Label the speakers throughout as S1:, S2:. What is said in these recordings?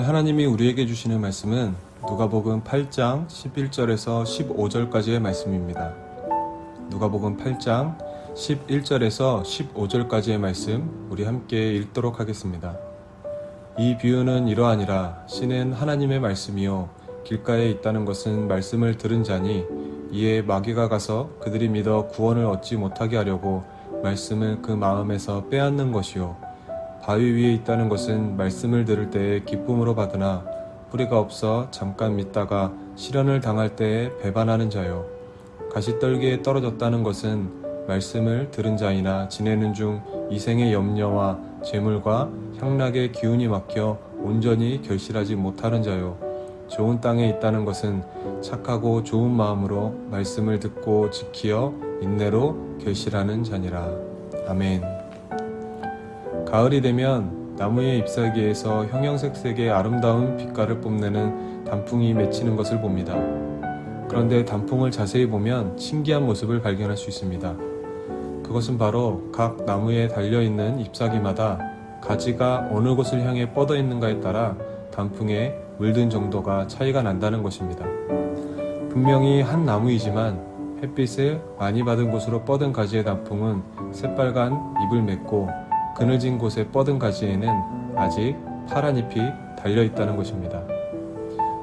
S1: 하나님이 우리에게 주시는 말씀은 누가복음 8장 11절에서 15절까지의 말씀입니다. 누가복음 8장 11절에서 15절까지의 말씀 우리 함께 읽도록 하겠습니다. 이 비유는 이러하니라. 씨는 하나님의 말씀이요 길가에 있다는 것은 말씀을 들은 자니 이에 마귀가 가서 그들이 믿어 구원을 얻지 못하게 하려고 말씀을 그 마음에서 빼앗는 것이요 바위 위에 있다는 것은 말씀을 들을 때에 기쁨으로 받으나 뿌리가 없어 잠깐 믿다가 시련을 당할 때에 배반하는 자요 가시떨기에 떨어졌다는 것은 말씀을 들은 자이나 지내는 중 이생의 염려와 재물과 향락의 기운이 막혀 온전히 결실하지 못하는 자요 좋은 땅에 있다는 것은 착하고 좋은 마음으로 말씀을 듣고 지키어 인내로 결실하는 자니라. 아멘. 가을이 되면 나무의 잎사귀에서 형형색색의 아름다운 빛깔을 뽐내는 단풍이 맺히는 것을 봅니다. 그런데 단풍을 자세히 보면 신기한 모습을 발견할 수 있습니다. 그것은 바로 각 나무에 달려있는 잎사귀마다 가지가 어느 곳을 향해 뻗어 있는가에 따라 단풍에 물든 정도가 차이가 난다는 것입니다. 분명히 한 나무이지만 햇빛을 많이 받은 곳으로 뻗은 가지의 단풍은 새빨간 잎을 맺고 그늘진 곳에 뻗은 가지에는 아직 파란 잎이 달려있다는 것입니다.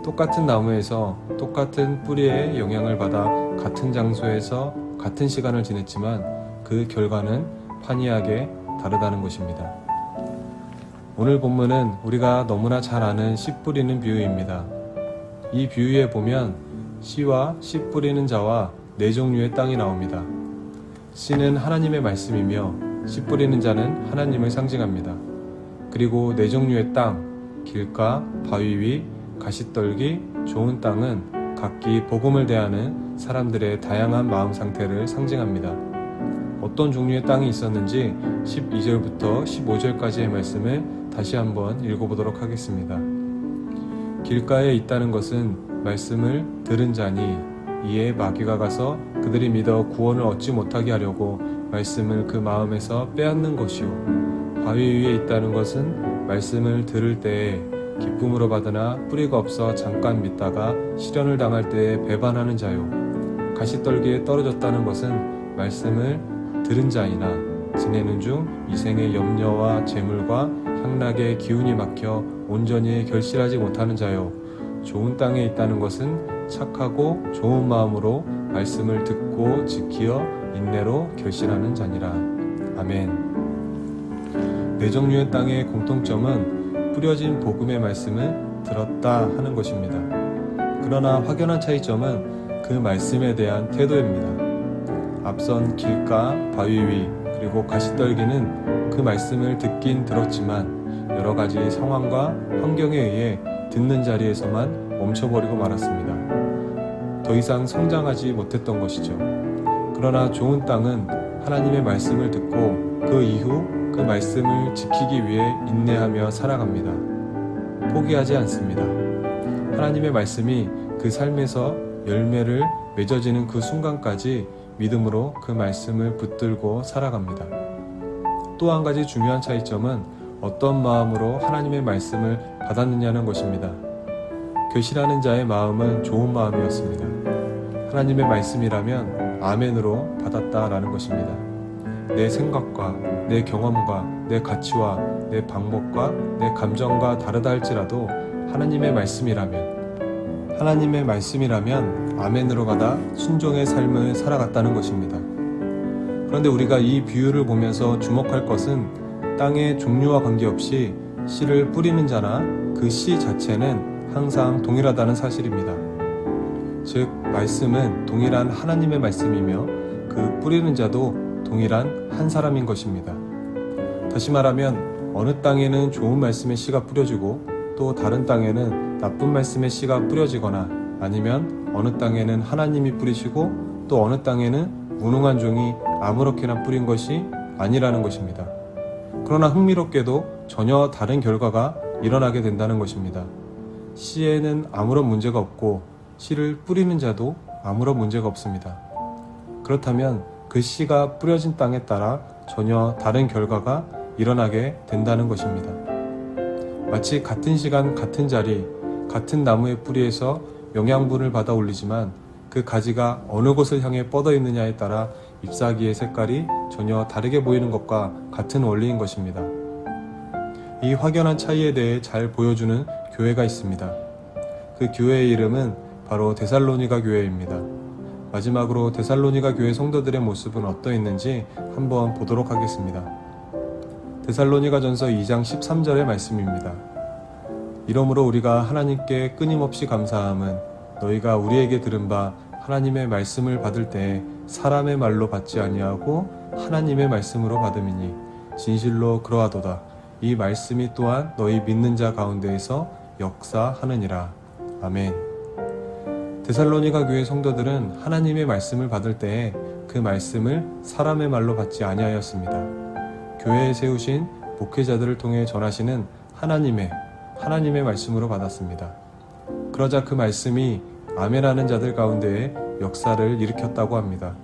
S1: 똑같은 나무에서 똑같은 뿌리의 영향을 받아 같은 장소에서 같은 시간을 지냈지만 그 결과는 판이하게 다르다는 것입니다. 오늘 본문은 우리가 너무나 잘 아는 씨 뿌리는 비유입니다. 이 비유에 보면 씨와 씨 뿌리는 자와 네 종류의 땅이 나옵니다. 씨는 하나님의 말씀이며 씨 뿌리는 자는 하나님을 상징합니다. 그리고 네 종류의 땅, 길가, 바위 위, 가시떨기, 좋은 땅은 각기 복음을 대하는 사람들의 다양한 마음 상태를 상징합니다. 어떤 종류의 땅이 있었는지 12절부터 15절까지의 말씀을 다시 한번 읽어보도록 하겠습니다. 길가에 있다는 것은 말씀을 들은 자니 이에 마귀가 가서 그들이 믿어 구원을 얻지 못하게 하려고 말씀을 그 마음에서 빼앗는 것이요 바위 위에 있다는 것은 말씀을 들을 때에 기쁨으로 받으나 뿌리가 없어 잠깐 믿다가 시련을 당할 때에 배반하는 자요 가시떨기에 떨어졌다는 것은 말씀을 들은 자이나 지내는 중 이생의 염려와 재물과 향락의 기운이 막혀 온전히 결실하지 못하는 자요 좋은 땅에 있다는 것은 착하고 좋은 마음으로 말씀을 듣고 지키어 인내로 결실하는 자니라. 아멘. 네 종류의 땅의 공통점은 뿌려진 복음의 말씀을 들었다 하는 것입니다. 그러나 확연한 차이점은 그 말씀에 대한 태도입니다. 앞선 길가, 바위 위, 그리고 가시떨기는 그 말씀을 듣긴 들었지만 여러 가지 상황과 환경에 의해 듣는 자리에서만 멈춰버리고 말았습니다. 더 이상 성장하지 못했던 것이죠. 그러나 좋은 땅은 하나님의 말씀을 듣고 그 이후 그 말씀을 지키기 위해 인내하며 살아갑니다. 포기하지 않습니다. 하나님의 말씀이 그 삶에서 열매를 맺어지는 그 순간까지 믿음으로 그 말씀을 붙들고 살아갑니다. 또 한 가지 중요한 차이점은 어떤 마음으로 하나님의 말씀을 받았느냐는 것입니다. 결실하는 자의 마음은 좋은 마음이었습니다. 하나님의 말씀이라면 아멘으로 받았다라는 것입니다. 내 생각과 내 경험과 내 가치와 내 방법과 내 감정과 다르다 할지라도 하나님의 말씀이라면 아멘으로 받아 순종의 삶을 살아갔다는 것입니다. 그런데 우리가 이 비유를 보면서 주목할 것은 땅의 종류와 관계없이 씨를 뿌리는 자나 그 씨 자체는 항상 동일하다는 사실입니다. 즉 말씀은 동일한 하나님의 말씀이며 그 뿌리는 자도 동일한 한 사람인 것입니다. 다시 말하면 어느 땅에는 좋은 말씀의 씨가 뿌려지고 또 다른 땅에는 나쁜 말씀의 씨가 뿌려지거나 아니면 어느 땅에는 하나님이 뿌리시고 또 어느 땅에는 무능한 종이 아무렇게나 뿌린 것이 아니라는 것입니다. 그러나 흥미롭게도 전혀 다른 결과가 일어나게 된다는 것입니다. 씨에는 아무런 문제가 없고 씨를 뿌리는 자도 아무런 문제가 없습니다. 그렇다면 그 씨가 뿌려진 땅에 따라 전혀 다른 결과가 일어나게 된다는 것입니다. 마치 같은 시간 같은 자리 같은 나무의 뿌리에서 영양분을 받아 올리지만 그 가지가 어느 곳을 향해 뻗어 있느냐에 따라 잎사귀의 색깔이 전혀 다르게 보이는 것과 같은 원리인 것입니다. 이 확연한 차이에 대해 잘 보여주는 교회가 있습니다. 그 교회의 이름은 바로 데살로니가 교회입니다. 마지막으로 데살로니가 교회 성도들의 모습은 어떠했는지 한번 보도록 하겠습니다. 데살로니가 전서 2장 13절의 말씀입니다. 이러므로 우리가 하나님께 끊임없이 감사함은 너희가 우리에게 들은 바 하나님의 말씀을 받을 때에 사람의 말로 받지 아니하고 하나님의 말씀으로 받음이니 진실로 그러하도다. 이 말씀이 또한 너희 믿는 자 가운데에서 역사하느니라. 아멘. 데살로니가 교회 성도들은 하나님의 말씀을 받을 때에 그 말씀을 사람의 말로 받지 아니하였습니다. 교회에 세우신 목회자들을 통해 전하시는 하나님의 말씀으로 받았습니다. 그러자 그 말씀이 아멘하는 자들 가운데에 역사를 일으켰다고 합니다.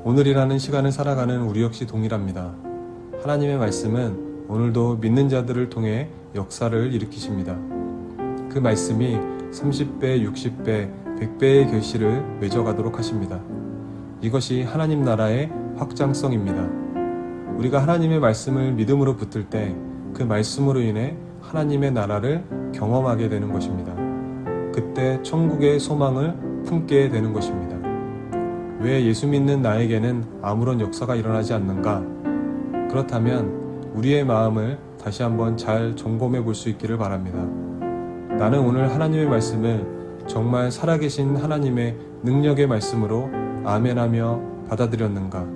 S1: 오늘이라는 시간을 살아가는 우리 역시 동일합니다. 하나님의 말씀은 오늘도 믿는 자들을 통해 역사를 일으키십니다. 그 말씀이 30배, 60배, 100배의 결실을 맺어가도록 하십니다. 이것이 하나님 나라의 확장성입니다. 우리가 하나님의 말씀을 믿음으로 붙들 때 그 말씀으로 인해 하나님의 나라를 경험하게 되는 것입니다. 그때 천국의 소망을 품게 되는 것입니다. 왜 예수 믿는 나에게는 아무런 역사가 일어나지 않는가? 그렇다면 우리의 마음을 다시 한번 잘 점검해 볼 수 있기를 바랍니다. 나는 오늘 하나님의 말씀을 정말 살아계신 하나님의 능력의 말씀으로 아멘하며 받아들였는가?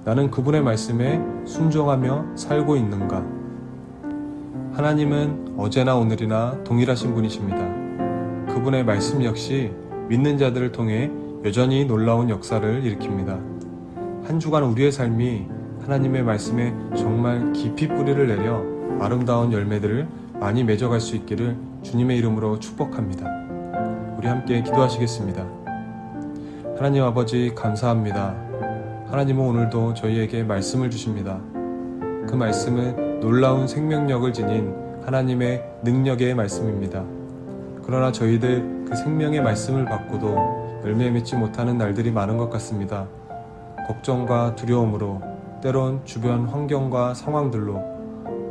S1: 나는 그분의 말씀에 순종하며 살고 있는가? 하나님은 어제나 오늘이나 동일하신 분이십니다. 그분의 말씀 역시 믿는 자들을 통해 여전히 놀라운 역사를 일으킵니다. 한 주간 우리의 삶이 하나님의 말씀에 정말 깊이 뿌리를 내려 아름다운 열매들을 많이 맺어갈 수 있기를 주님의 이름으로 축복합니다. 우리 함께 기도하시겠습니다. 하나님 아버지 감사합니다. 하나님은 오늘도 저희에게 말씀을 주십니다. 그 말씀은 놀라운 생명력을 지닌 하나님의 능력의 말씀입니다. 그러나 저희들 그 생명의 말씀을 받고도 열매 맺지 못하는 날들이 많은 것 같습니다. 걱정과 두려움으로 때론 주변 환경과 상황들로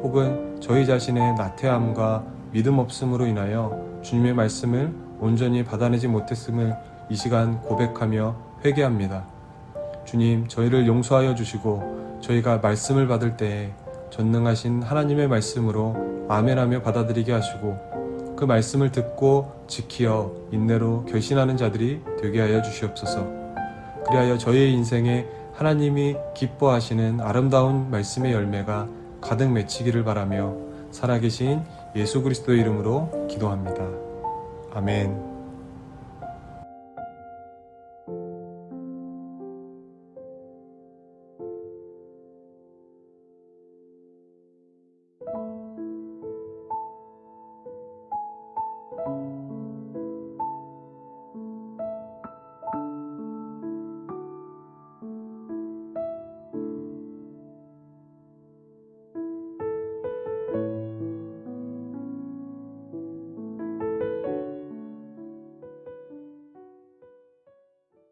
S1: 혹은 저희 자신의 나태함과 믿음 없음으로 인하여 주님의 말씀을 온전히 받아내지 못했음을 이 시간 고백하며 회개합니다. 주님, 저희를 용서하여 주시고 저희가 말씀을 받을 때에 전능하신 하나님의 말씀으로 아멘하며 받아들이게 하시고 그 말씀을 듣고 지키어 인내로 결신하는 자들이 되게 하여 주시옵소서. 그리하여 저희의 인생에 하나님이 기뻐하시는 아름다운 말씀의 열매가 가득 맺히기를 바라며 살아계신 예수 그리스도의 이름으로 기도합니다. 아멘.